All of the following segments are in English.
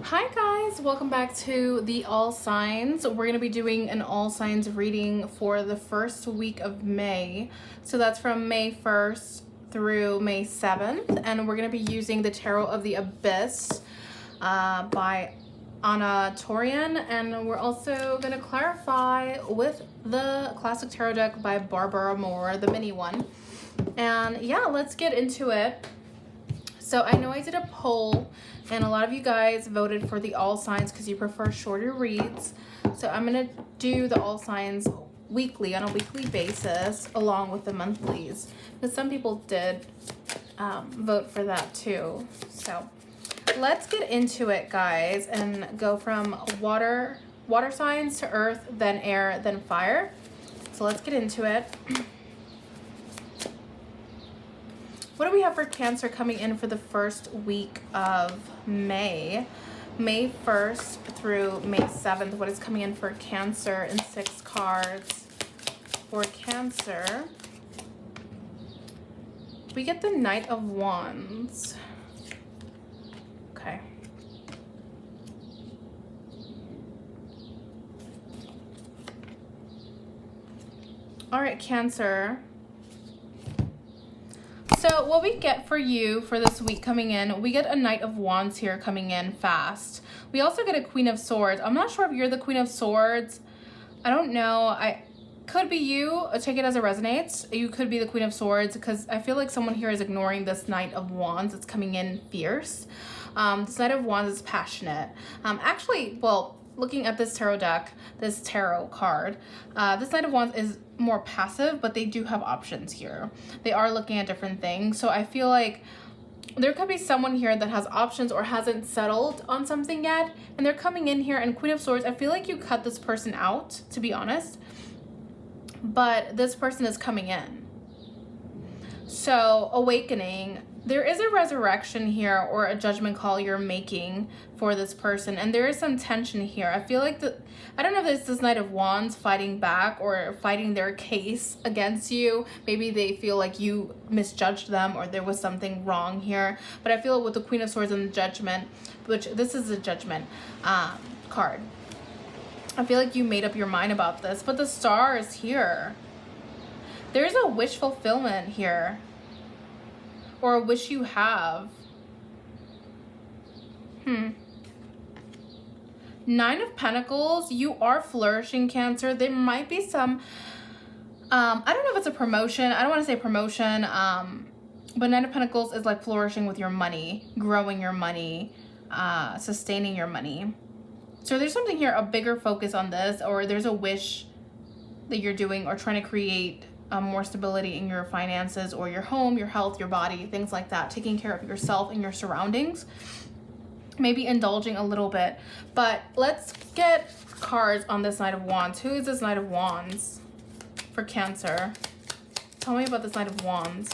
Hi guys, welcome back to the All Signs. We're going to be doing an All Signs reading for the first week of May. So that's from May 1st through May 7th. And we're going to be using the Tarot of the Abyss by Corrine. And we're also going to clarify with the Classic Tarot deck by Barbara Moore, the mini one. And yeah, let's get into it. So I know I did a poll and a lot of you guys voted for the all signs because you prefer shorter reads. So I'm going to do the all signs weekly, on a weekly basis, along with the monthlies. Because some people did vote for that too. So let's get into it, guys, and go from water signs to earth, then air, then fire. So let's get into it. What do we have for Cancer coming in for the first week of May? May 1st through May 7th. What is coming in for Cancer in 6 cards? For Cancer, we get the Knight of Wands. Okay. All right, Cancer. So what we get for you for this week coming in, we get a Knight of Wands here coming in fast. We also get a Queen of Swords. I'm not sure if you're the Queen of Swords. I don't know. Could be you. Take it as it resonates. You could be the Queen of Swords because I feel like someone here is ignoring this Knight of Wands. It's coming in fierce. This Knight of Wands is passionate. Actually, well, looking at this tarot deck, this tarot card, this Knight of Wands is more passive, but they do have options here. They are looking at different things. So I feel like there could be someone here that has options or hasn't settled on something yet, and they're coming in here. And Queen of Swords, I feel like you cut this person out, to be honest, but this person is coming in. So awakening, there is a resurrection here or a judgment call you're making for this person, and there is some tension here. I feel like I don't know if it's this Knight of Wands fighting back or fighting their case against you. Maybe they feel like you misjudged them or there was something wrong here. But I feel with the Queen of Swords and the Judgment, which this is a Judgment card, I feel like you made up your mind about this. But the Star is here. There's a wish fulfillment here, or a wish you have. Nine of Pentacles, you are flourishing, Cancer. There might be some, I don't know if it's a promotion. I don't want to say promotion, but Nine of Pentacles is like flourishing with your money, growing your money, sustaining your money. So there's something here, a bigger focus on this, or there's a wish that you're doing or trying to create more stability in your finances or your home, your health, your body, things like that, taking care of yourself and your surroundings. Maybe indulging a little bit. But let's get cards on this Knight of Wands. Who is this Knight of Wands for Cancer? Tell me about this Knight of Wands.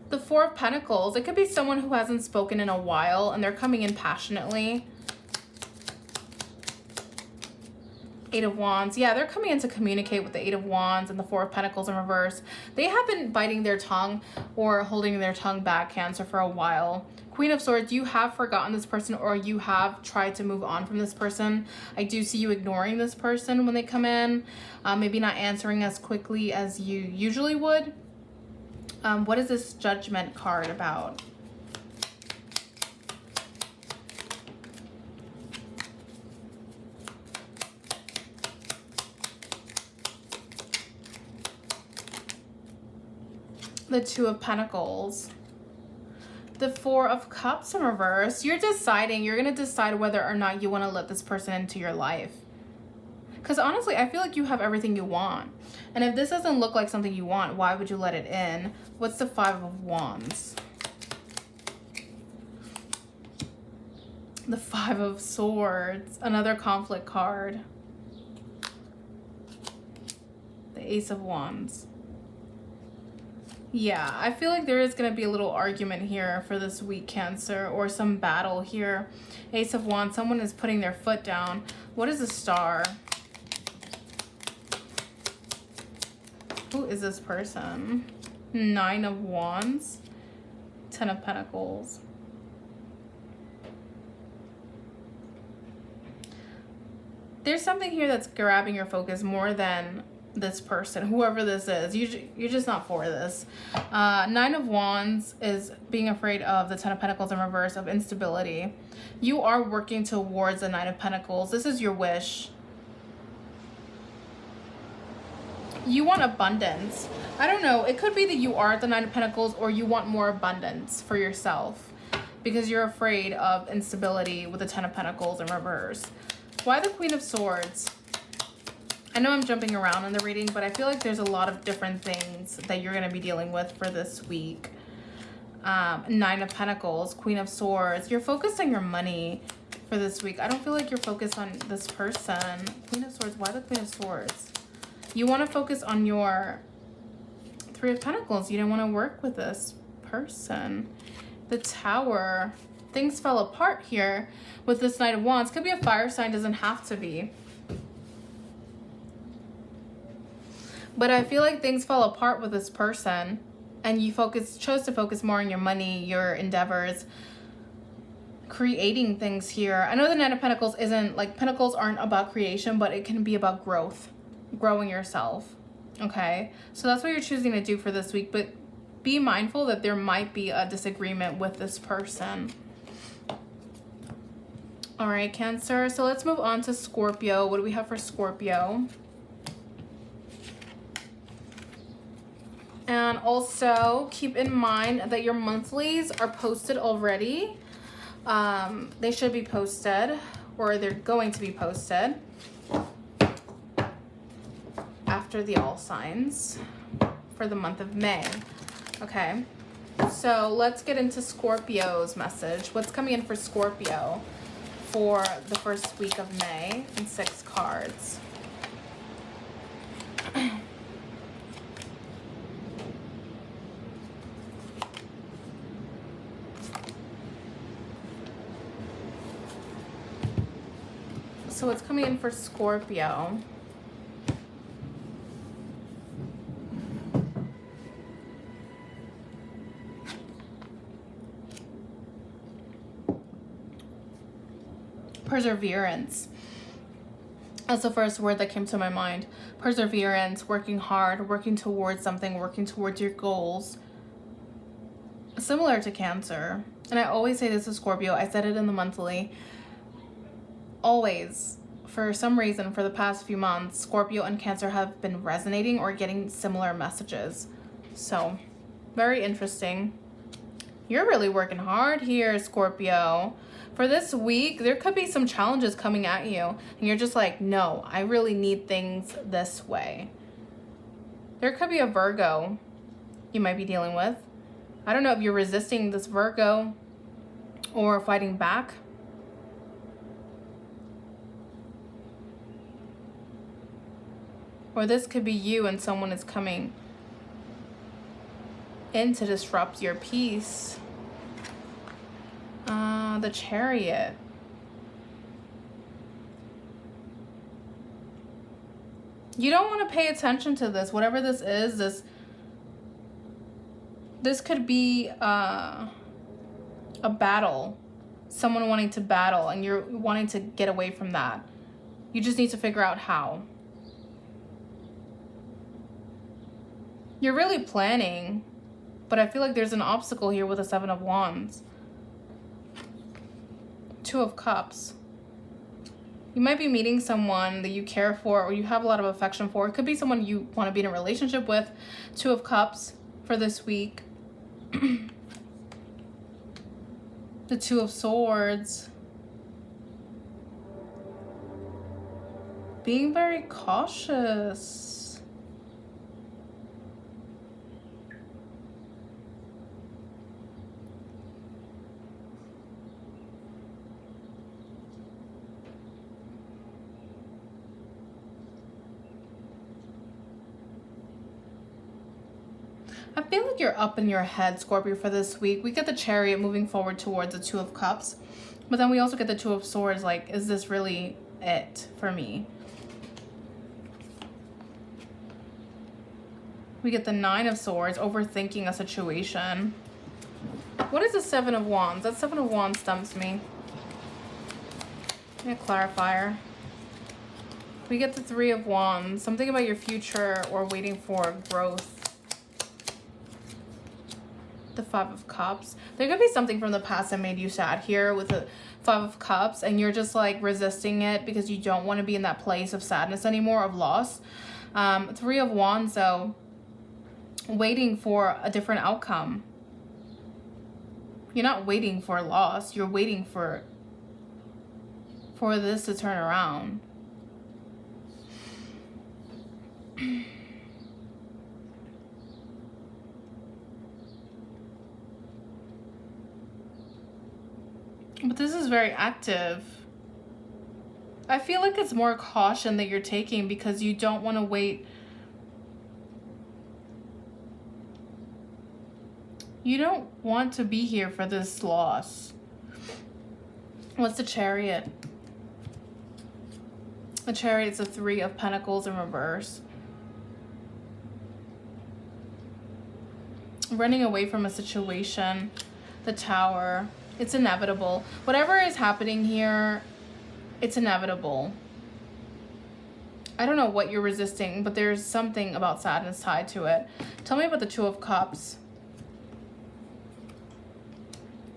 The Four of Pentacles. It could be someone who hasn't spoken in a while and they're coming in passionately. Eight of Wands. Yeah, they're coming in to communicate with the Eight of Wands and the Four of Pentacles in reverse. They have been biting their tongue or holding their tongue back, Cancer, for a while. Queen of Swords, you have forgotten this person or you have tried to move on from this person. I do see you ignoring this person when they come in. Maybe not answering as quickly as you usually would. What is this Judgment card about? The Two of Pentacles. The Four of Cups in reverse. You're deciding. You're going to decide whether or not you want to let this person into your life. Because honestly, I feel like you have everything you want. And if this doesn't look like something you want, why would you let it in? What's the Five of Wands? The Five of Swords. Another conflict card. The Ace of Wands. Yeah, I feel like there is going to be a little argument here for this week, Cancer, or some battle here. Ace of Wands, someone is putting their foot down. What is a Star? Who is this person? Nine of Wands. Ten of Pentacles. There's something here that's grabbing your focus more than this person, whoever this is. You're just not for this. Nine of Wands is being afraid of the Ten of Pentacles in reverse, of instability. You are working towards the Nine of Pentacles. This is your wish. You want abundance. I don't know. It could be that you are at the Nine of Pentacles, or you want more abundance for yourself because you're afraid of instability with the Ten of Pentacles in reverse. Why the Queen of Swords? I know I'm jumping around in the reading, but I feel like there's a lot of different things that you're going to be dealing with for this week. Nine of Pentacles, Queen of Swords. You're focused on your money for this week. I don't feel like you're focused on this person. Queen of Swords. Why the Queen of Swords? You want to focus on your Three of Pentacles. You don't want to work with this person. The Tower. Things fell apart here with this Knight of Wands. Could be a fire sign, doesn't have to be. But I feel like things fell apart with this person, and you chose to focus more on your money, your endeavors, creating things here. I know the Nine of Pentacles isn't, like, Pentacles aren't about creation, but it can be about growth, growing yourself, okay? So that's what you're choosing to do for this week, but be mindful that there might be a disagreement with this person. All right, Cancer. So let's move on to Scorpio. What do we have for Scorpio? And also keep in mind that your monthlies are posted already. They should be posted, or they're going to be posted after the all signs for the month of May. Okay, so let's get into Scorpio's message. What's coming in for Scorpio for the first week of May in 6 cards? So what's coming in for Scorpio? Perseverance. That's the first word that came to my mind. Perseverance, working hard, working towards something, working towards your goals. Similar to Cancer. And I always say this to Scorpio. I said it in the monthly. Always, for some reason, for the past few months, Scorpio and Cancer have been resonating or getting similar messages. So, very interesting. You're really working hard here, Scorpio. For this week, there could be some challenges coming at you. And you're just like, no, I really need things this way. There could be a Virgo you might be dealing with. I don't know if you're resisting this Virgo or fighting back. Or this could be you and someone is coming in to disrupt your peace. The Chariot. You don't want to pay attention to this. Whatever this is, this could be a battle. Someone wanting to battle and you're wanting to get away from that. You just need to figure out how. You're really planning, but I feel like there's an obstacle here with the Seven of Wands. Two of Cups. You might be meeting someone that you care for or you have a lot of affection for. It could be someone you want to be in a relationship with. Two of Cups for this week. The Two of Swords. Being very cautious. I feel like you're up in your head, Scorpio, for this week. We get the Chariot moving forward towards the Two of Cups. But then we also get the Two of Swords. Like, is this really it for me? We get the Nine of Swords, overthinking a situation. What is the Seven of Wands? That Seven of Wands stumps me. A clarifier. We get the Three of Wands. Something about your future or waiting for growth. The Five of Cups. There could be something from the past that made you sad here with the Five of Cups, and you're just like resisting it because you don't want to be in that place of sadness anymore, of loss. Three of Wands, though, waiting for a different outcome. You're not waiting for loss. You're waiting for this to turn around. But this is very active. I feel like it's more caution that you're taking because you don't want to wait. You don't want to be here for this loss. What's the Chariot? The Chariot is a Three of Pentacles in reverse. Running away from a situation. The Tower. It's inevitable. Whatever is happening here, it's inevitable. I don't know what you're resisting, but there's something about sadness tied to it. Tell me about the Two of Cups.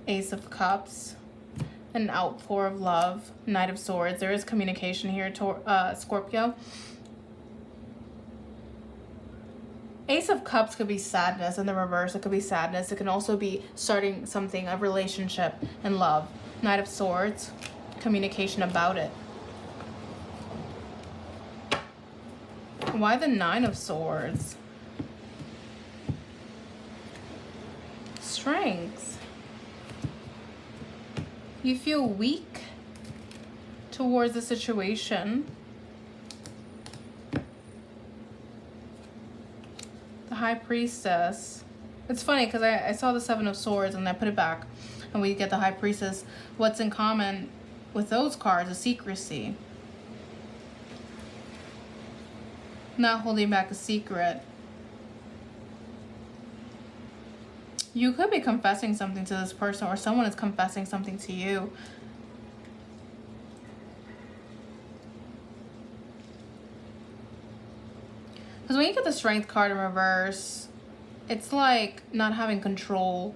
Ace of Cups. An outpour of love. Knight of Swords. There is communication here, Scorpio. Ace of Cups could be sadness. In the reverse, it could be sadness. It can also be starting something, a relationship and love. Knight of Swords, communication about it. Why the Nine of Swords? Strength. You feel weak towards the situation. The High Priestess. It's funny because I saw the Seven of Swords and I put it back and we get the High Priestess. What's in common with those cards is secrecy. Not holding back a secret. You could be confessing something to this person, or someone is confessing something to you. Because when you get the Strength card in reverse, it's like not having control.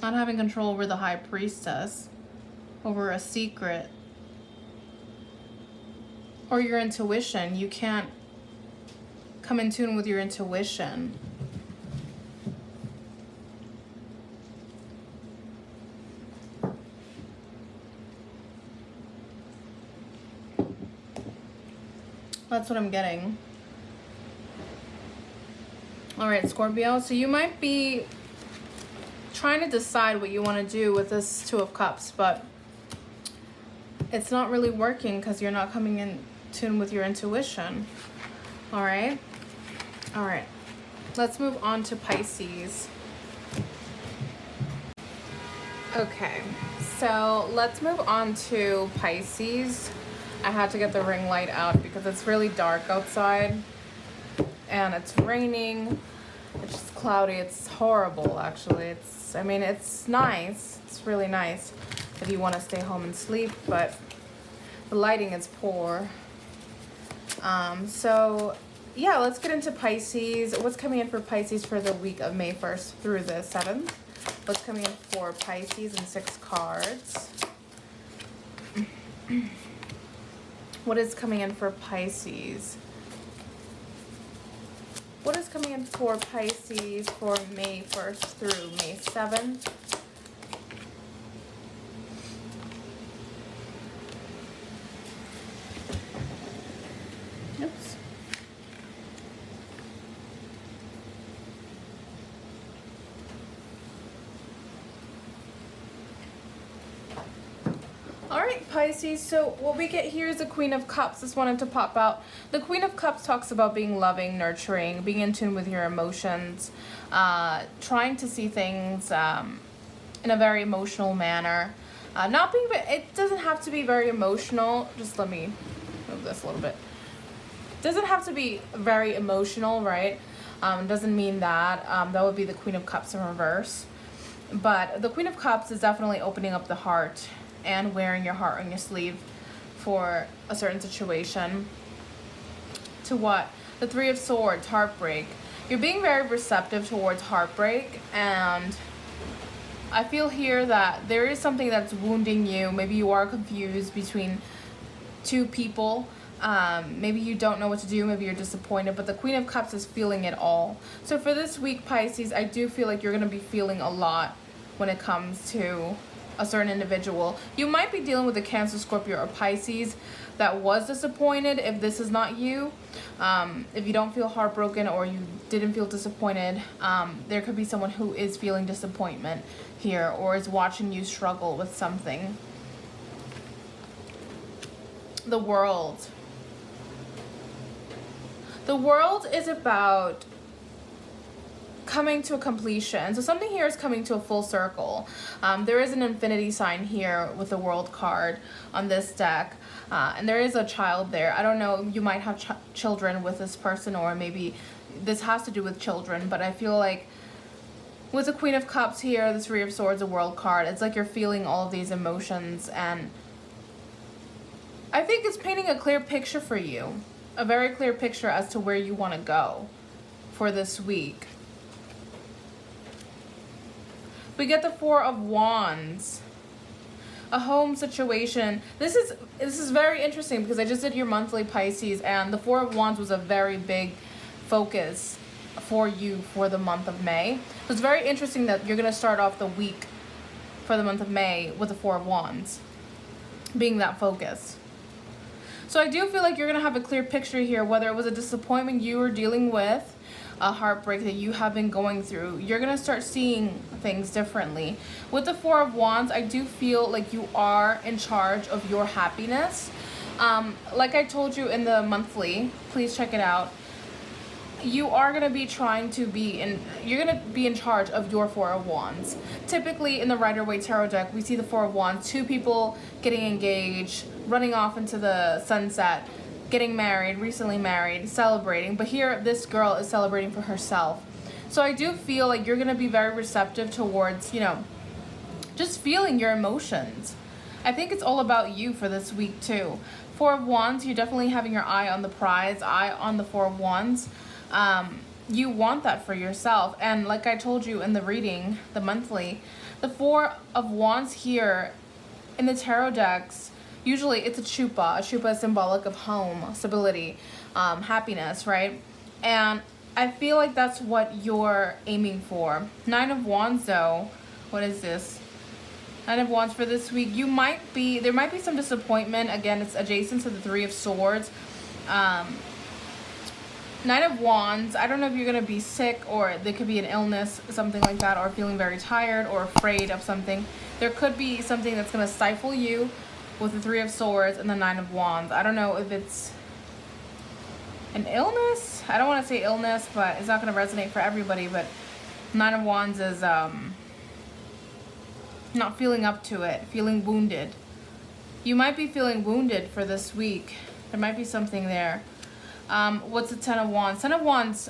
Not having control over the High Priestess. Over a secret. Or your intuition. You can't come in tune with your intuition. That's what I'm getting. All right, Scorpio. So you might be trying to decide what you want to do with this Two of Cups, but it's not really working because you're not coming in tune with your intuition. All right. All right. Let's move on to Pisces. Okay. So let's move on to Pisces. I had to get the ring light out because it's really dark outside and it's raining. It's just cloudy. It's horrible, actually. It's nice. It's really nice if you want to stay home and sleep, but the lighting is poor. So yeah, let's get into Pisces. What's coming in for Pisces for the week of May 1st through the 7th? What's coming in for Pisces in 6 cards? What is coming in for Pisces? What is coming in for Pisces for May 1st through May 7th? Oops. Alright, Pisces, so what we get here is the Queen of Cups. Just wanted to pop out. The Queen of Cups talks about being loving, nurturing, being in tune with your emotions, trying to see things in a very emotional manner. It doesn't have to be very emotional. Just let me move this a little bit. It doesn't have to be very emotional, right? Doesn't mean that. That would be the Queen of Cups in reverse. But the Queen of Cups is definitely opening up the heart and wearing your heart on your sleeve for a certain situation. To what? The Three of Swords, heartbreak. You're being very receptive towards heartbreak, and I feel here that there is something that's wounding you. Maybe you are confused between two people. Maybe you don't know what to do. Maybe you're disappointed, but the Queen of Cups is feeling it all. So for this week, Pisces, I do feel like you're going to be feeling a lot when it comes to a certain individual. You might be dealing with a Cancer, Scorpio, or Pisces that was disappointed if this is not you. If you don't feel heartbroken or you didn't feel disappointed, there could be someone who is feeling disappointment here or is watching you struggle with something. The World. The World is about coming to a completion. So something here is coming to a full circle. There is an infinity sign here with the World card on this deck. And there is a child there. I don't know, you might have children with this person, or maybe this has to do with children, but I feel like with the Queen of Cups here, the Three of Swords, a World card, it's like you're feeling all of these emotions, and I think it's painting a clear picture for you. A very clear picture as to where you want to go for this week. We get the Four of Wands. A home situation. This is very interesting because I just did your monthly Pisces, and the Four of Wands was a very big focus for you for the month of May. So it's very interesting that you're going to start off the week for the month of May with the Four of Wands being that focus. So I do feel like you're going to have a clear picture here, whether it was a disappointment you were dealing with, a heartbreak that you have been going through. You're going to start seeing things differently. With the Four of Wands, I do feel like you are in charge of your happiness. Like I told you in the monthly, please check it out. You are going to be trying to be in, you're going to be in charge of your Four of Wands. Typically in the Rider-Waite Tarot deck, we see the Four of Wands, two people getting engaged, running off into the sunset, getting married, recently married, celebrating. But here, this girl is celebrating for herself. So I do feel like you're going to be very receptive towards, you know, just feeling your emotions. I think it's all about you for this week too. Four of Wands, you're definitely having your eye on the prize, eye on the Four of Wands. You want that for yourself. And like I told you in the reading, the monthly, the Four of Wands here in the tarot decks, usually it's a chupa. A chupa is symbolic of home, stability, happiness, right? And I feel like that's what you're aiming for. Nine of Wands though, what is this? Nine of Wands for this week, there might be some disappointment. Again, it's adjacent to the Three of Swords. Nine of Wands, I don't know if you're going to be sick, or there could be an illness, something like that, or feeling very tired or afraid of something. There could be something that's going to stifle you with the Three of Swords and the Nine of Wands. I don't know if it's an illness. I don't want to say illness, but it's not going to resonate for everybody. But Nine of Wands is not feeling up to it, feeling wounded. You might be feeling wounded for this week. There might be something there. What's the Ten of Wands? Ten of Wands,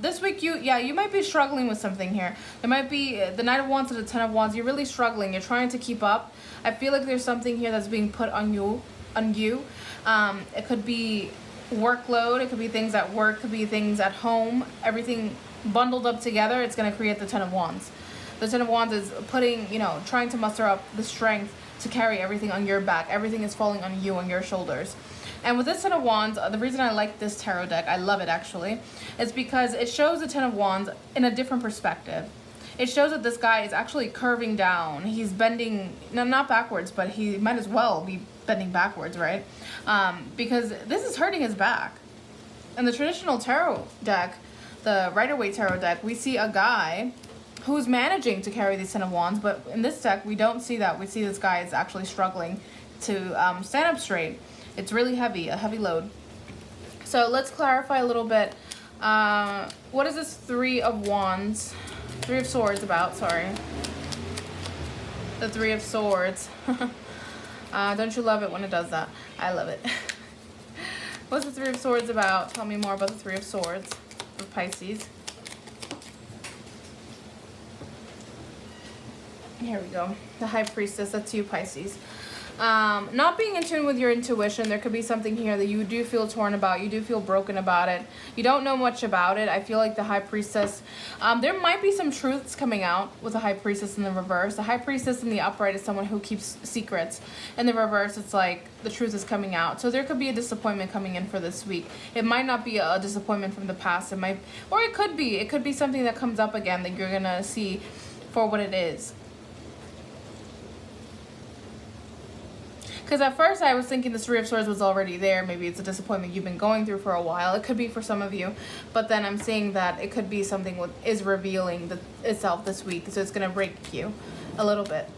this week you might be struggling with something here. There might be the Knight of Wands and the Ten of Wands. You're really struggling. You're trying to keep up. I feel like there's something here that's being put on you. It could be workload. It could be things at work. It could be things at home. Everything bundled up together. It's going to create the Ten of Wands. The Ten of Wands is putting, trying to muster up the strength to carry everything on your back. Everything is falling on you, on your shoulders. And with this Ten of Wands, the reason I like this tarot deck, I love it actually, is because it shows the Ten of Wands in a different perspective. It shows that this guy is actually curving down. He's bending, not backwards, but he might as well be bending backwards, right? Because this is hurting his back. In the traditional tarot deck, the Rider-Waite tarot deck, we see a guy who's managing to carry these Ten of Wands, but in this deck, we don't see that. We see this guy is actually struggling to stand up straight. It's really heavy, a heavy load. So let's clarify a little bit. What is this Three of Wands? Three of Swords about, sorry. The Three of Swords. Don't you love it when it does that? I love it. What's the Three of Swords about? Tell me more about the Three of Swords for Pisces. Here we go. The High Priestess, that's you, Pisces. Not being in tune with your intuition. There could be something here that you do feel torn about. You do feel broken about it. You don't know much about it. I feel like the High Priestess, there might be some truths coming out with the High Priestess in the reverse. The High Priestess in the upright is someone who keeps secrets. In the reverse, it's like the truth is coming out. So there could be a disappointment coming in for this week. It might not be a disappointment from the past. It might, or it could be. It could be something that comes up again that you're gonna see for what it is. Because at first I was thinking the Three of Swords was already there. Maybe it's a disappointment you've been going through for a while. It could be for some of you. But then I'm seeing that it could be something that is revealing itself this week. So it's going to break you a little bit.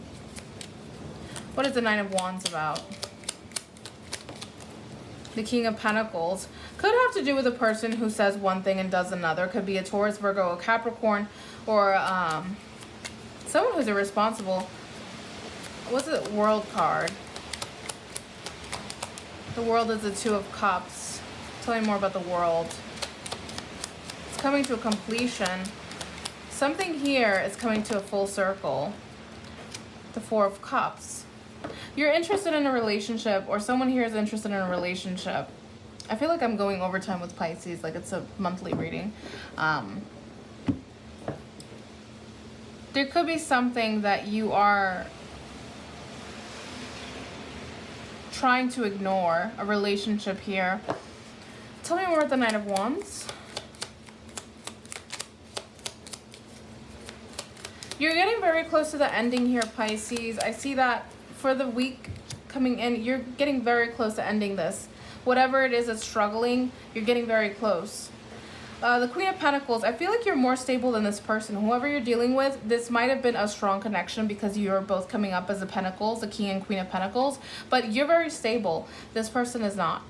What is the Nine of Wands about? The King of Pentacles. Could have to do with a person who says one thing and does another. Could be a Taurus, Virgo, a Capricorn. Or someone who's irresponsible. What's the World card? The World is the Two of Cups. Tell me more about the World. It's coming to a completion. Something here is coming to a full circle. The Four of Cups. You're interested in a relationship, or someone here is interested in a relationship. I feel like I'm going overtime with Pisces, like it's a monthly reading. There could be something that you are trying to ignore, a relationship here. Tell me more about the Knight of Wands. You're getting very close to the ending here, Pisces. I see that for the week coming in, you're getting very close to ending this. Whatever it is that's struggling, you're getting very close. The Queen of Pentacles, I feel like you're more stable than this person. Whoever you're dealing with, this might have been a strong connection because you're both coming up as the Pentacles, the King and Queen of Pentacles, but you're very stable. This person is not.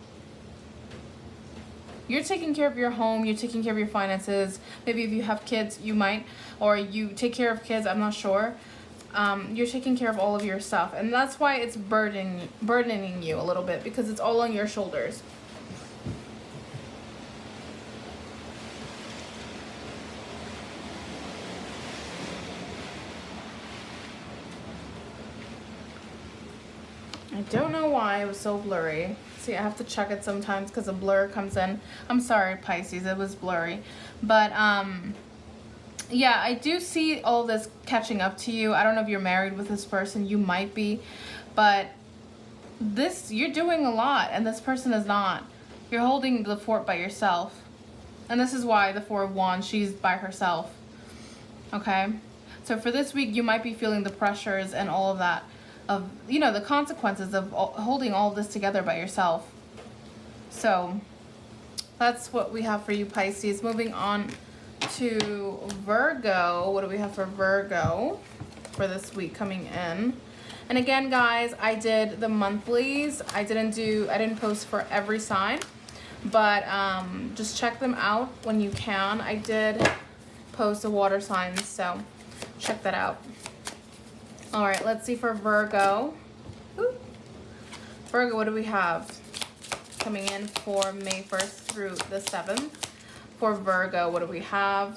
You're taking care of your home, you're taking care of your finances. Maybe if you have kids, you might, or you take care of kids, I'm not sure. You're taking care of all of your stuff, and that's why it's burdening you a little bit, because it's all on your shoulders. I don't know why it was so blurry. See, I have to check it sometimes because a blur comes in. I'm sorry, Pisces, it was blurry. But, yeah, I do see all this catching up to you. I don't know if you're married with this person. You might be. But you're doing a lot, and this person is not. You're holding the fort by yourself. And this is why the Four of Wands, she's by herself. Okay? So for this week, you might be feeling the pressures and all of that. Of, you know, the consequences of holding all of this together by yourself. So that's what we have for you, Pisces. Moving on to Virgo. What do we have for Virgo for this week coming in? And again, guys, I did the monthlies. I didn't post for every sign, but just check them out when you can. I did post the water signs, so check that out. All right, let's see for Virgo. Ooh. Virgo, what do we have coming in for May 1st through the 7th? For Virgo, what do we have?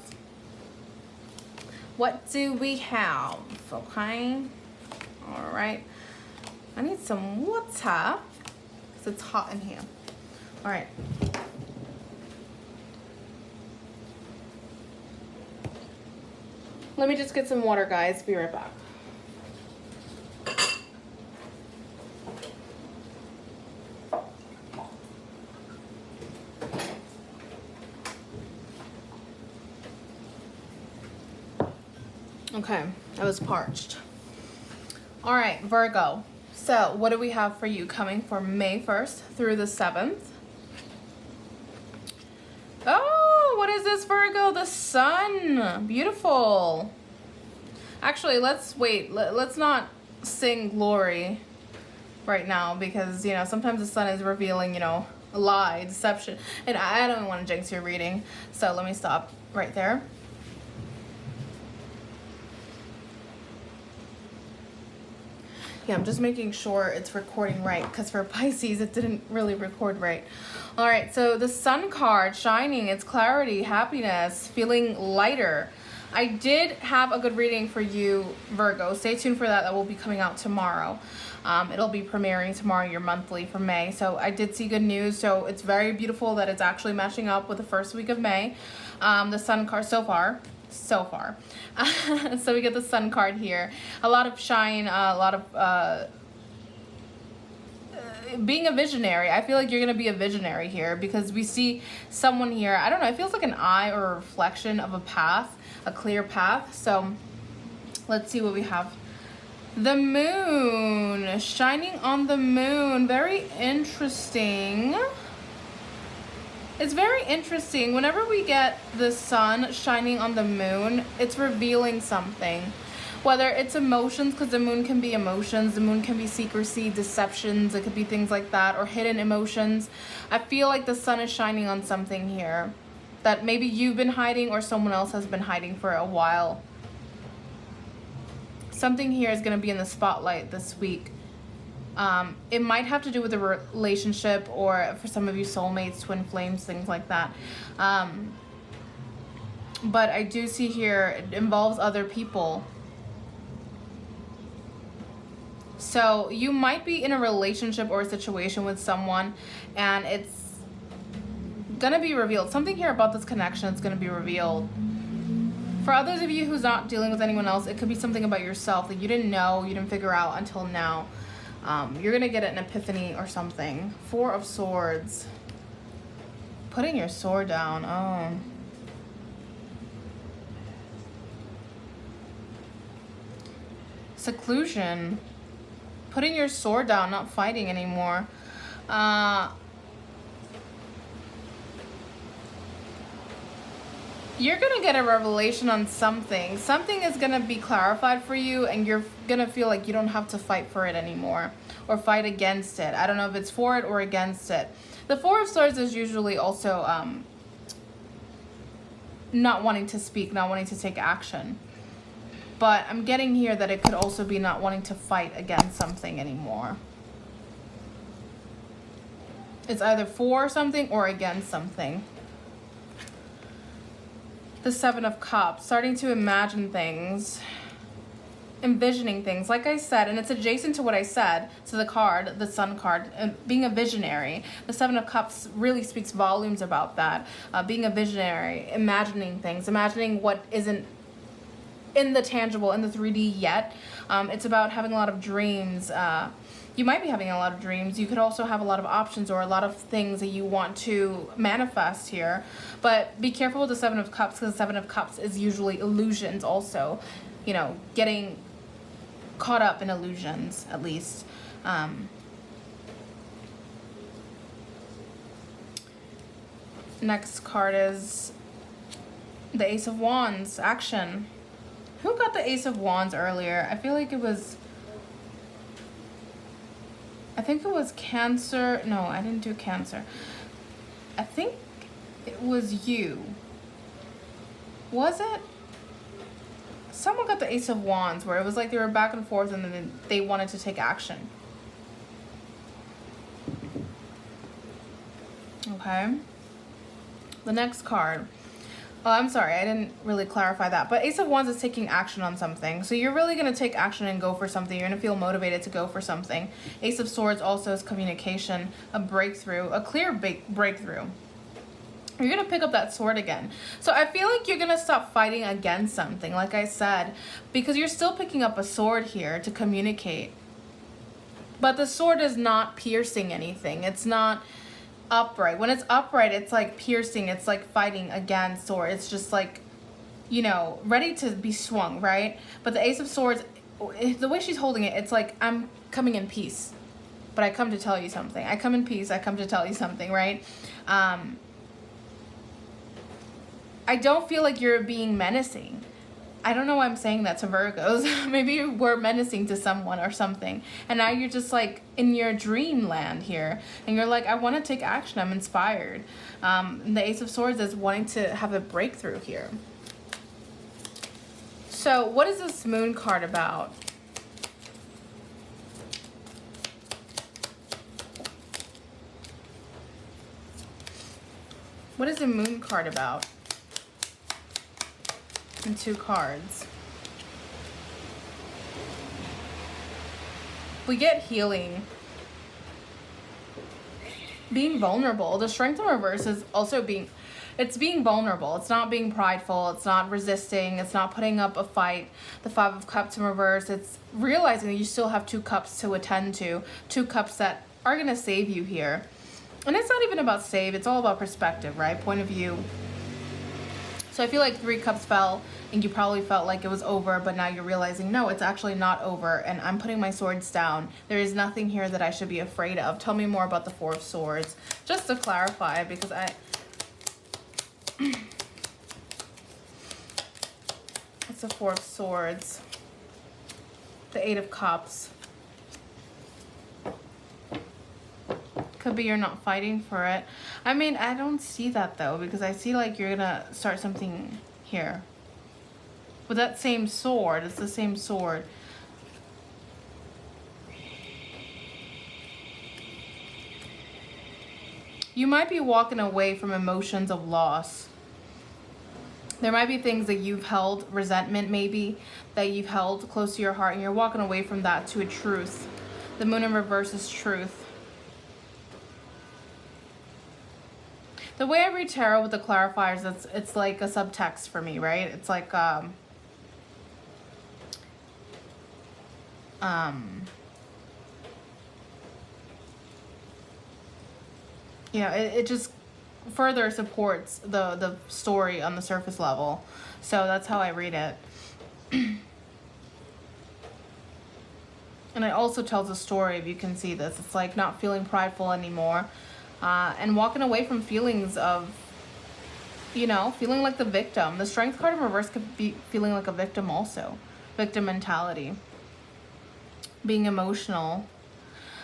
What do we have? Okay. All right. I need some water because it's hot in here. All right. Let me just get some water, guys. Be right back. Okay, I was parched. All right, Virgo. So what do we have for you coming for May 1st through the 7th? Oh, what is this, Virgo? The sun. Beautiful. Actually, let's wait. Let's not sing glory right now because, you know, sometimes the sun is revealing, you know, a lie, deception. And I don't want to jinx your reading. So let me stop right there. Yeah, I'm just making sure it's recording right because for Pisces, it didn't really record right. All right, so the sun card, shining, it's clarity, happiness, feeling lighter. I did have a good reading for you, Virgo. Stay tuned for that. That will be coming out tomorrow. It'll be premiering tomorrow, your monthly for May. So I did see good news. So it's very beautiful that it's actually matching up with the first week of May. The Sun card so far. So we get the Sun card here. A lot of shine, a lot of being a visionary. I feel like you're gonna be a visionary here because we see someone here. I don't know, it feels like an eye or a reflection of a path, a clear path. So let's see what we have. The moon, shining on the moon. Very interesting. It's very interesting. Whenever we get the sun shining on the moon, it's revealing something. Whether it's emotions, because the moon can be emotions, the moon can be secrecy, deceptions, it could be things like that, or hidden emotions. I feel like the sun is shining on something here that maybe you've been hiding or someone else has been hiding for a while. Something here is going to be in the spotlight this week. It might have to do with a relationship, or for some of you, soulmates, twin flames, things like that. But I do see here it involves other people. So you might be in a relationship or a situation with someone, and it's gonna be revealed. Something here about this connection is gonna be revealed. For others of you who's not dealing with anyone else, it could be something about yourself that you didn't know, you didn't figure out until now. You're gonna get an epiphany or something. Four of Swords. Putting your sword down. Oh. Seclusion. Putting your sword down, not fighting anymore. You're gonna get a revelation on something. Something is gonna be clarified for you, and you're gonna feel like you don't have to fight for it anymore or fight against it. I don't know if it's for it or against it. The Four of Swords is usually also not wanting to speak, not wanting to take action. But I'm getting here that it could also be not wanting to fight against something anymore. It's either for something or against something. The Seven of Cups, starting to imagine things, envisioning things, like I said, and it's adjacent to what I said, to the card, the Sun card, being a visionary. The Seven of Cups really speaks volumes about that, being a visionary, imagining things, imagining what isn't in the tangible, in the 3D yet. It's about having a lot of dreams. You might be having a lot of dreams. You could also have a lot of options or a lot of things that you want to manifest here. But be careful with the Seven of Cups, because the Seven of Cups is usually illusions also. You know, getting caught up in illusions, at least. Next card is the Ace of Wands, action. Who got the Ace of Wands earlier? I feel like it was... I think it was Cancer. No, I didn't do Cancer. I think it was you. Was it? Someone got the Ace of Wands, where it was like they were back and forth and then they wanted to take action. Okay. The next card. Oh, I'm sorry, I didn't really clarify that. But Ace of Wands is taking action on something. So you're really going to take action and go for something. You're going to feel motivated to go for something. Ace of Swords also is communication, a breakthrough, a clear breakthrough. You're going to pick up that sword again. So I feel like you're going to stop fighting against something, like I said, because you're still picking up a sword here to communicate. But the sword is not piercing anything. It's not upright. When it's upright, it's like piercing, it's like fighting against, or it's just like, you know, ready to be swung, right? But the Ace of Swords, the way she's holding it, it's like, I'm coming in peace, but I come to tell you something. I come in peace, I come to tell you something, right? I don't feel like you're being menacing. I don't know why I'm saying that to Virgos. Maybe you were menacing to someone or something, and now you're just like in your dreamland here, and you're like, I want to take action, I'm inspired. The Ace of Swords is wanting to have a breakthrough here. So what is this Moon card about? What is the Moon card about? And 2 cards. We get healing. Being vulnerable. The Strength in reverse is also being vulnerable. It's not being prideful. It's not resisting. It's not putting up a fight. The 5 of Cups in reverse. It's realizing that you still have 2 cups to attend to. 2 cups that are going to save you here. And it's not even about save. It's all about perspective, right? Point of view. So I feel like 3 cups fell and you probably felt like it was over, but now you're realizing, no, it's actually not over, and I'm putting my swords down. There is nothing here that I should be afraid of. Tell me more about the 4 of Swords, just to clarify, because it's the 4 of Swords, the 8 of Cups. Could be you're not fighting for it. I mean, I don't see that though, because I see like you're gonna start something here. With that same sword, it's the same sword. You might be walking away from emotions of loss. There might be things that you've held, resentment maybe, that you've held close to your heart, and you're walking away from that to a truth. The Moon in reverse is truth. The way I read tarot with the clarifiers, it's like a subtext for me, right? It's like yeah, it just further supports the story on the surface level. So that's how I read it. And it also tells a story, if you can see this. It's like not feeling prideful anymore. And walking away from feelings of, you know, feeling like the victim. The Strength card in reverse could be feeling like a victim also. Victim mentality. Being emotional.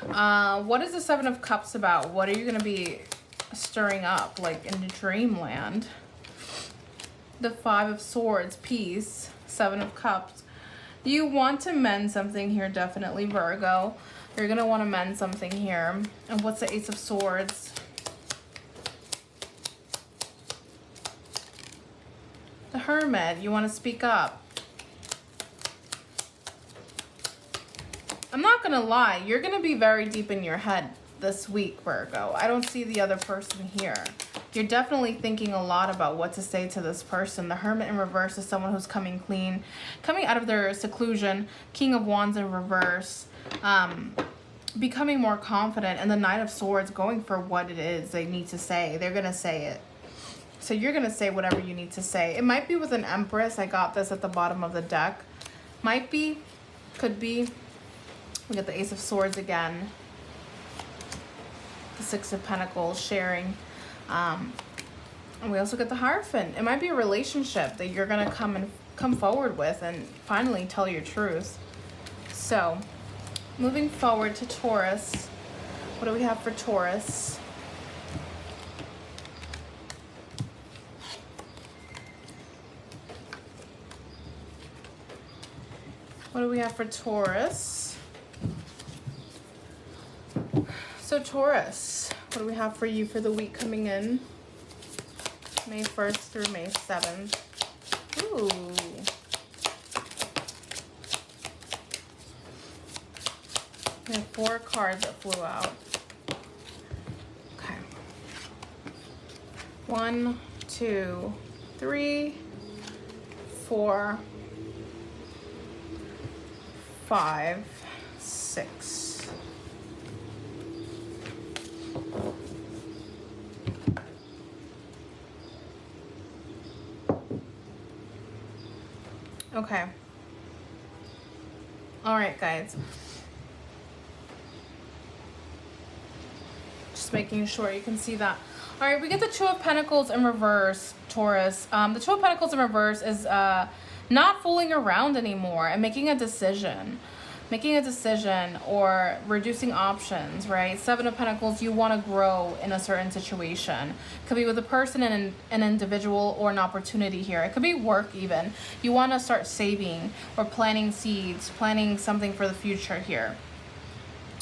What is the 7 of Cups about? What are you going to be stirring up, like in dreamland? The 5 of Swords, peace. 7 of Cups. You want to mend something here, definitely, Virgo. You're going to want to mend something here. And what's the Ace of Swords? The Hermit. You want to speak up. I'm not going to lie. You're going to be very deep in your head this week, Virgo. I don't see the other person here. You're definitely thinking a lot about what to say to this person. The Hermit in reverse is someone who's coming clean, coming out of their seclusion. King of Wands in reverse. Becoming more confident, and the Knight of Swords going for what it is they need to say. They're going to say it. So you're going to say whatever you need to say. It might be with an Empress. I got this at the bottom of the deck. Might be. Could be. We got the Ace of Swords again. The 6 of Pentacles, sharing. And we also get the Hierophant. It might be a relationship that you're going to come forward with and finally tell your truth. So, moving forward to Taurus. What do we have for Taurus? What do we have for Taurus? So Taurus, what do we have for you for the week coming in? May 1st through May 7th. Ooh. We have 4 cards that flew out. Okay. 1, 2, 3, 4, 5, 6. Okay. All right, guys. Just making sure you can see that. All right, we get the 2 of Pentacles in reverse, Taurus. The 2 of Pentacles in reverse is not fooling around anymore and making a decision. Making a decision or reducing options, right? 7 of Pentacles, you want to grow in a certain situation. Could be with a person, an individual, or an opportunity here. It could be work even. You want to start saving or planting seeds, planning something for the future here.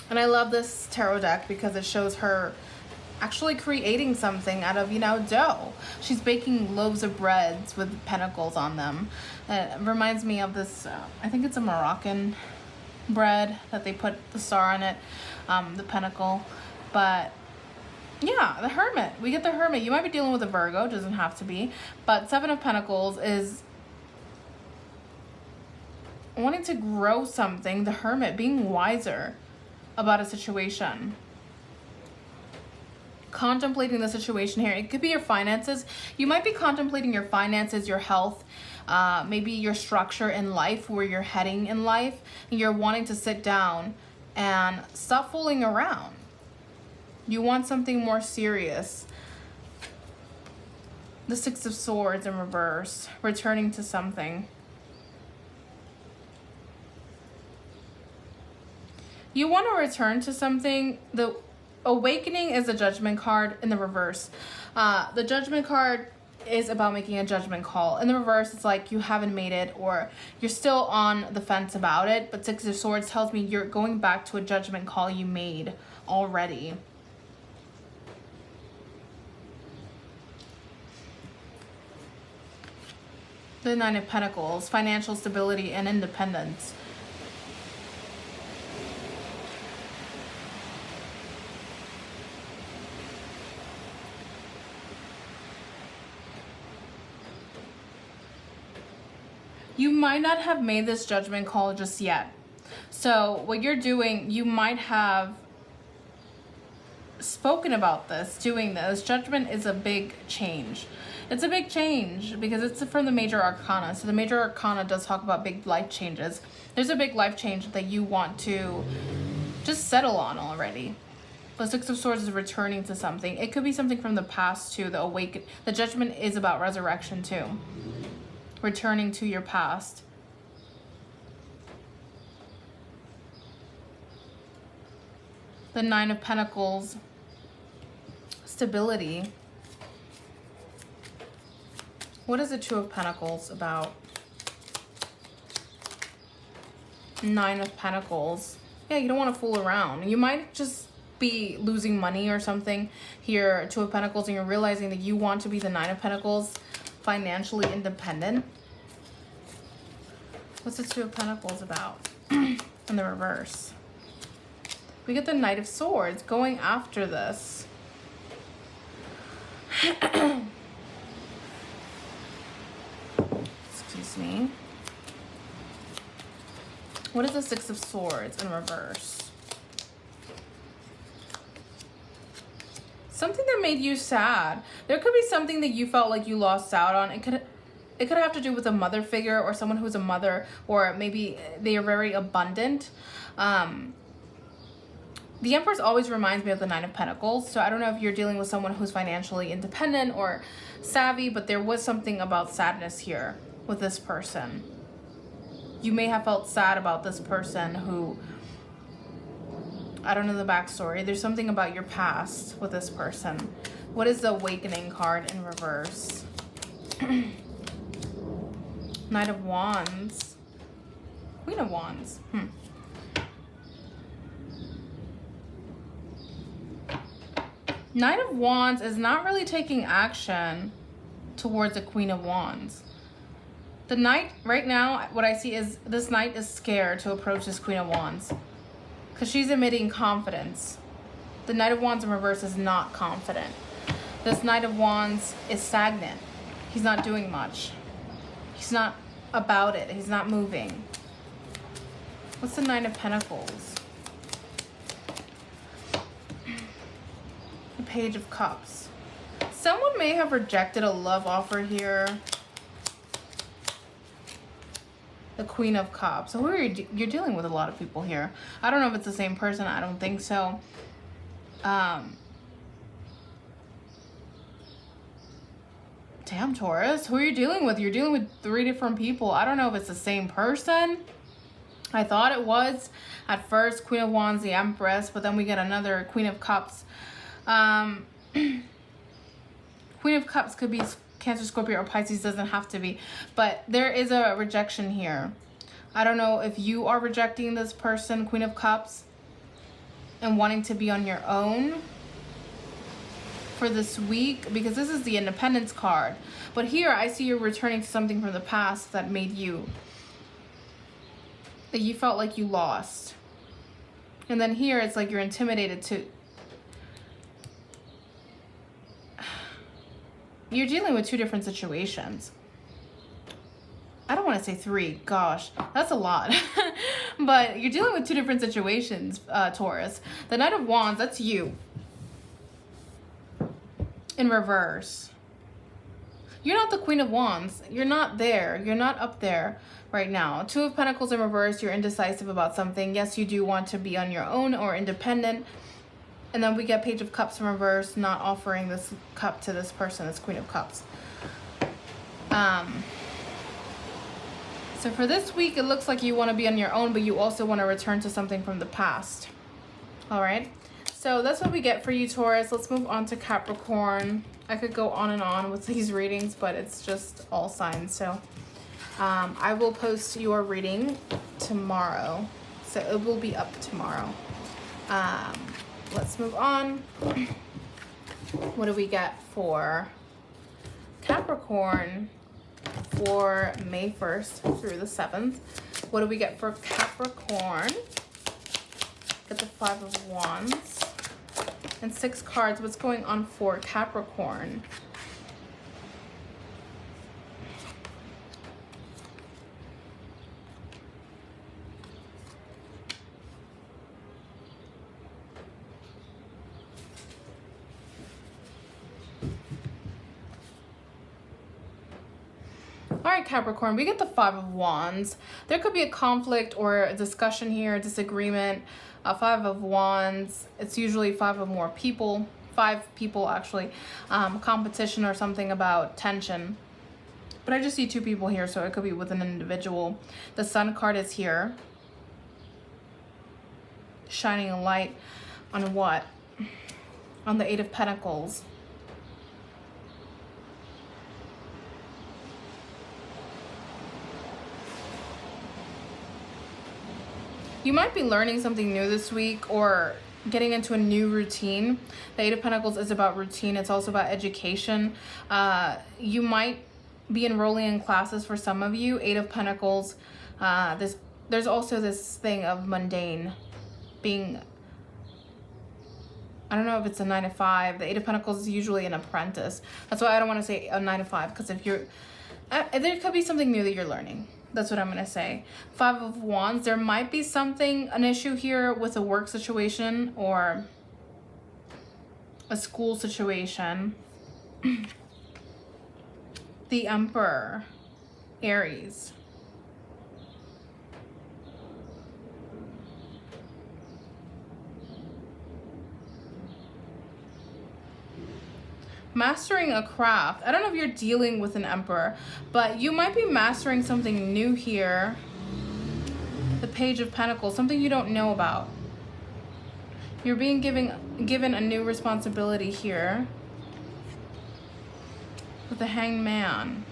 And I love this tarot deck because it shows her actually creating something out of, you know, dough. She's baking loaves of breads with pentacles on them. It reminds me of this, I think it's a Moroccan bread that they put the star on it, the pentacle. But yeah, the Hermit. We get the Hermit. You might be dealing with a Virgo, doesn't have to be. But Seven of Pentacles is wanting to grow something. The Hermit, being wiser about a situation. Contemplating the situation here. It could be your finances. You might be contemplating your finances, your health, maybe your structure in life, where you're heading in life. And you're wanting to sit down and stop fooling around. You want something more serious. The Six of Swords in reverse, returning to something. You want to return to something. The Awakening is a Judgment card in the reverse. The Judgment card is about making a judgment call. In the reverse, it's like you haven't made it, or you're still on the fence about it. But Six of Swords tells me you're going back to a judgment call you made already. The Nine of Pentacles, financial stability and independence. You might not have made this judgment call just yet. So what you're doing, you might have spoken about this, doing this. Judgment is a big change. It's a big change because it's from the Major Arcana. So the Major Arcana does talk about big life changes. There's a big life change that you want to just settle on already. The Six of Swords is returning to something. It could be something from the past too. The Judgment is about resurrection too. Returning to your past. The Nine of Pentacles, stability. What is the Two of Pentacles about? Nine of Pentacles. Yeah, you don't want to fool around. You might just be losing money or something here, Two of Pentacles, and you're realizing that you want to be the Nine of Pentacles, financially independent. What's the Two of Pentacles about? In the reverse. We get the Knight of Swords going after this. Excuse me. What is the Six of Swords in reverse? Something that made you sad. There could be something that you felt like you lost out on. It could have to do with a mother figure or someone who's a mother, or maybe they are very abundant. The Empress always reminds me of the Nine of Pentacles. So I don't know if you're dealing with someone who's financially independent or savvy, but there was something about sadness here with this person. You may have felt sad about this person who, I don't know the backstory. There's something about your past with this person. What is the Awakening card in reverse? Knight of Wands. Queen of Wands. Knight of Wands is not really taking action towards the Queen of Wands. The Knight, right now, what I see is this Knight is scared to approach this Queen of Wands because she's emitting confidence. The Knight of Wands in reverse is not confident. This Knight of Wands is stagnant. He's not doing much. He's not about it. He's not moving. What's the Nine of Pentacles? The Page of Cups. Someone may have rejected a love offer here. The Queen of Cups. So who are you? You're dealing with a lot of people here. I don't know if it's the same person. I don't think so. Damn, Taurus. Who are you dealing with? You're dealing with 3 different people. I don't know if it's the same person. I thought it was at first. Queen of Wands, the Empress, but then we get another Queen of Cups. Queen of Cups could be Cancer, Scorpio, or Pisces. Doesn't have to be, but there is a rejection here. I don't know if you are rejecting this person, Queen of Cups, and wanting to be on your own. for this week, because this is the Independence card. But here I see you're returning to something from the past that made you, that you felt like you lost. And then here it's like you're intimidated to, you're dealing with two different situations. I don't want to say three, gosh, that's a lot. But you're dealing with two different situations, Taurus. The Knight of Wands, that's you. In reverse. You're not the Queen of Wands. You're not there. You're not up there right now. Two of Pentacles in reverse, you're indecisive about something. Yes, you do want to be on your own or independent. And then we get Page of Cups in reverse, not offering this cup to this person, this Queen of Cups. So for this week, it looks like you want to be on your own, but you also want to return to something from the past. All right. So that's what we get for you, Taurus. Let's move on to Capricorn. I could go on and on with these readings, but it's just all signs. So I will post your reading tomorrow. So it will be up tomorrow. Let's move on. What do we get for Capricorn for May 1st through the 7th? What do we get for Capricorn? Get the 5 of Wands and 6 cards. What's going on for Capricorn? All right, Capricorn, we get the 5 of Wands. There could be a conflict or a discussion here, a disagreement. 5 of Wands, it's usually 5 or more people, 5 people actually, competition or something about tension. But I just see 2 people here, so it could be with an individual. The Sun card is here. Shining a light on what? On the 8 of Pentacles. You might be learning something new this week or getting into a new routine. The 8 of Pentacles is about routine. It's also about education. You might be enrolling in classes for some of you. 8 of Pentacles. There's also this thing of mundane being, I don't know if it's a 9 to 5. The 8 of Pentacles is usually an apprentice. That's why I don't want to say a 9 to 5, because if you're, there could be something new that you're learning. That's what I'm going to say. 5 of Wands. There might be something, an issue here with a work situation or a school situation. The Emperor. Aries. Mastering a craft. I don't know if you're dealing with an Emperor, but you might be mastering something new here. The Page of Pentacles, something you don't know about. You're being given a new responsibility here. With the Hanged Man.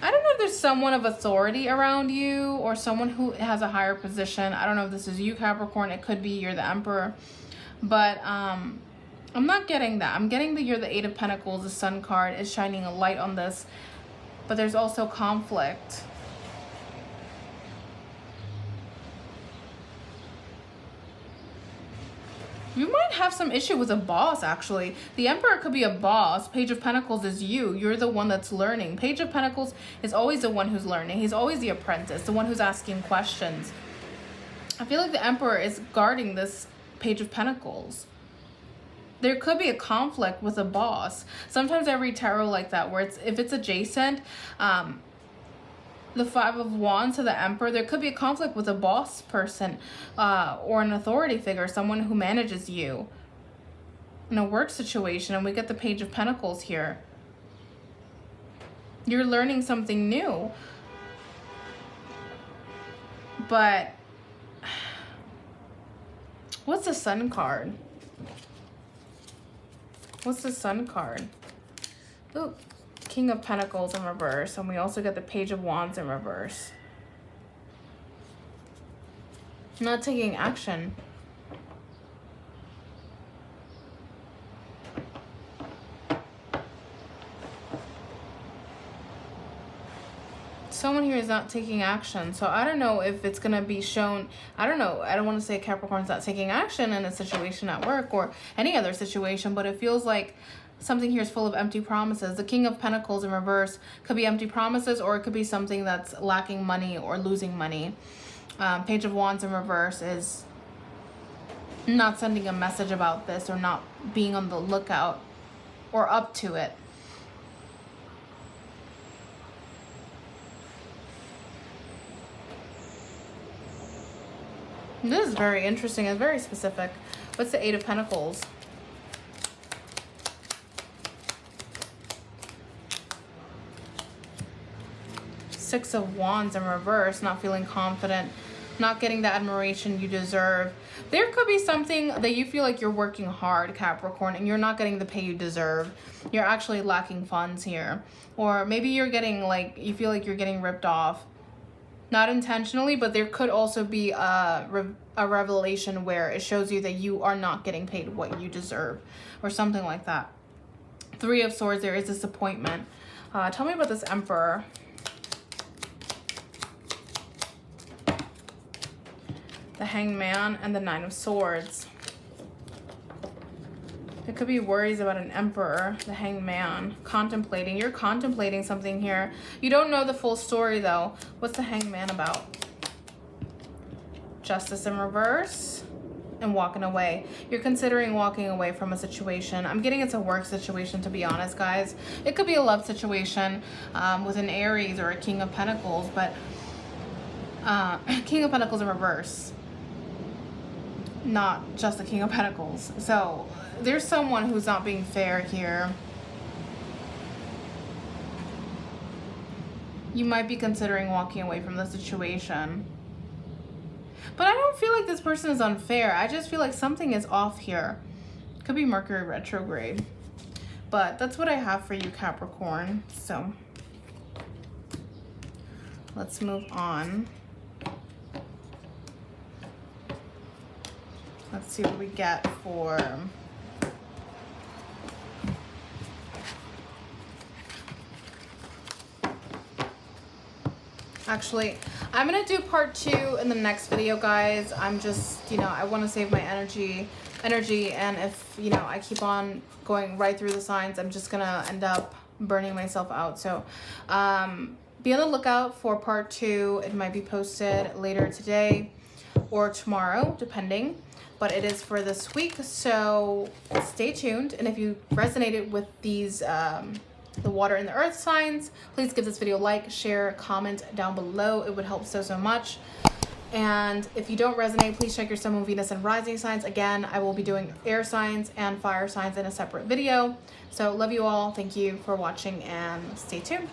I don't know if there's someone of authority around you or someone who has a higher position. I don't know if this is you, Capricorn. It could be you're the Emperor. But I'm not getting that. I'm getting that you're the 8 of Pentacles. The Sun card is shining a light on this. But there's also conflict. You might have some issue with a boss, actually. The Emperor could be a boss. Page of Pentacles is you. You're the one that's learning. Page of Pentacles is always the one who's learning. He's always the apprentice, the one who's asking questions. I feel like the Emperor is guarding this Page of Pentacles. There could be a conflict with a boss. Sometimes I read tarot like that, where if it's adjacent, the 5 of Wands to the Emperor, there could be a conflict with a boss person or an authority figure, someone who manages you in a work situation. And we get the Page of Pentacles here. You're learning something new. But what's the Sun card? What's the Sun card? Ooh. King of Pentacles in reverse, and we also get the Page of Wands in reverse. Not taking action. someone here is not taking action. So I don't know if it's going to be shown. I don't know. I don't want to say Capricorn's not taking action in a situation at work or any other situation, but it feels like something here is full of empty promises. The King of Pentacles in reverse could be empty promises, or it could be something that's lacking money or losing money. Page of Wands in reverse is not sending a message about this, or not being on the lookout or up to it. This is very interesting. It's very specific. What's the Eight of Pentacles? Six of Wands in reverse, not feeling confident, not getting the admiration you deserve. There could be something that you feel like you're working hard, Capricorn, and you're not getting the pay you deserve. You're actually lacking funds here. Or maybe you're getting like, you feel like you're getting ripped off. Not intentionally, but there could also be a revelation where it shows you that you are not getting paid what you deserve, or something like that. Three of Swords, there is disappointment. Tell me about this Emperor. The Hanged Man and the Nine of Swords. It could be worries about an Emperor, the Hanged Man, contemplating. You're contemplating something here. You don't know the full story though. What's the Hanged Man about? Justice in reverse and walking away. You're considering walking away from a situation. I'm getting it's a work situation, to be honest, guys. It could be a love situation with an Aries or a King of Pentacles, but King of Pentacles in reverse. Not just the King of Pentacles. So there's someone who's not being fair here. You might be considering walking away from the situation. But I don't feel like this person is unfair. I just feel like something is off here. Could be Mercury retrograde. But that's what I have for you, Capricorn. So let's move on. Let's see what we get for actually, I'm gonna do part 2 in the next video, guys. I'm just, you know, I want to save my energy, and if, you know, I keep on going right through the signs, I'm just gonna end up burning myself out. So be on the lookout for part 2. It might be posted later today or tomorrow, depending. But it is for this week, so stay tuned. And if you resonated with these, the water and the earth signs, please give this video a like, share, comment down below. It would help so much. And if you don't resonate, please check your Sun, Moon, Venus, and rising signs. Again, I will be doing air signs and fire signs in a separate video. So love you all. Thank you for watching, and stay tuned.